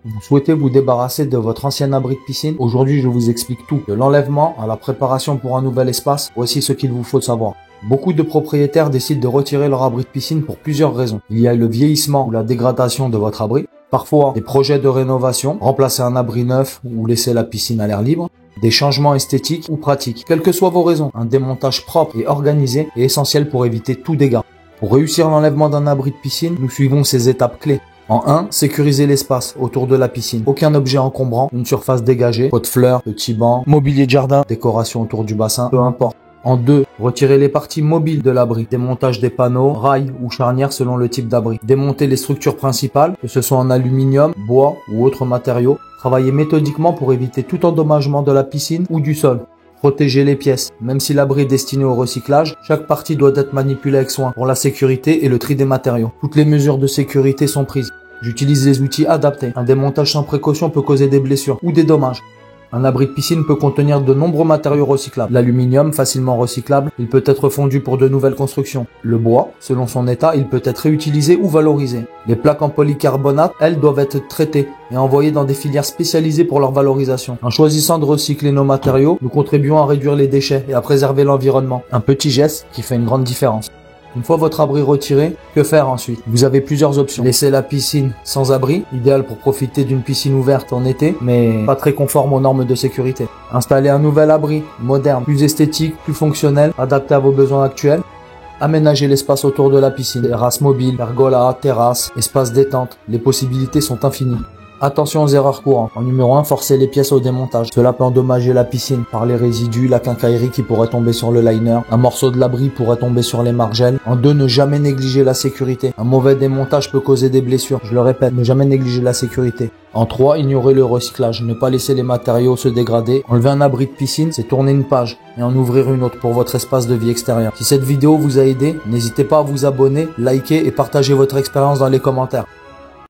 Vous souhaitez vous débarrasser de votre ancien abri de piscine? Aujourd'hui, je vous explique tout. De l'enlèvement à la préparation pour un nouvel espace, voici ce qu'il vous faut savoir. Beaucoup de propriétaires décident de retirer leur abri de piscine pour plusieurs raisons. Il y a le vieillissement ou la dégradation de votre abri. Parfois, des projets de rénovation, remplacer un abri neuf ou laisser la piscine à l'air libre. Des changements esthétiques ou pratiques. Quelles que soient vos raisons, un démontage propre et organisé est essentiel pour éviter tout dégât. Pour réussir l'enlèvement d'un abri de piscine, nous suivons ces étapes clés. En 1, sécuriser l'espace autour de la piscine. Aucun objet encombrant, une surface dégagée, pot de fleurs, petit banc, mobilier de jardin, décoration autour du bassin, peu importe. En 2, retirer les parties mobiles de l'abri, démontage des panneaux, rails ou charnières selon le type d'abri. Démonter les structures principales, que ce soit en aluminium, bois ou autres matériaux. Travailler méthodiquement pour éviter tout endommagement de la piscine ou du sol. Protéger les pièces. Même si l'abri est destiné au recyclage, chaque partie doit être manipulée avec soin pour la sécurité et le tri des matériaux. Toutes les mesures de sécurité sont prises. J'utilise les outils adaptés. Un démontage sans précaution peut causer des blessures ou des dommages. Un abri de piscine peut contenir de nombreux matériaux recyclables. L'aluminium, facilement recyclable, il peut être fondu pour de nouvelles constructions. Le bois, selon son état, il peut être réutilisé ou valorisé. Les plaques en polycarbonate, elles, doivent être traitées et envoyées dans des filières spécialisées pour leur valorisation. En choisissant de recycler nos matériaux, nous contribuons à réduire les déchets et à préserver l'environnement. Un petit geste qui fait une grande différence. Une fois votre abri retiré, que faire ensuite? Vous avez plusieurs options. Laisser la piscine sans abri, idéal pour profiter d'une piscine ouverte en été, mais pas très conforme aux normes de sécurité. Installer un nouvel abri, moderne, plus esthétique, plus fonctionnel, adapté à vos besoins actuels. Aménager l'espace autour de la piscine, terrasse mobile, pergola, terrasse, espace détente. Les possibilités sont infinies. Attention aux erreurs courantes. En numéro 1, forcer les pièces au démontage. Cela peut endommager la piscine par les résidus, la quincaillerie qui pourrait tomber sur le liner. Un morceau de l'abri pourrait tomber sur les margelles. En 2, ne jamais négliger la sécurité. Un mauvais démontage peut causer des blessures. Je le répète, ne jamais négliger la sécurité. En 3, ignorer le recyclage. Ne pas laisser les matériaux se dégrader. Enlever un abri de piscine, c'est tourner une page et en ouvrir une autre pour votre espace de vie extérieur. Si cette vidéo vous a aidé, n'hésitez pas à vous abonner, liker et partager votre expérience dans les commentaires.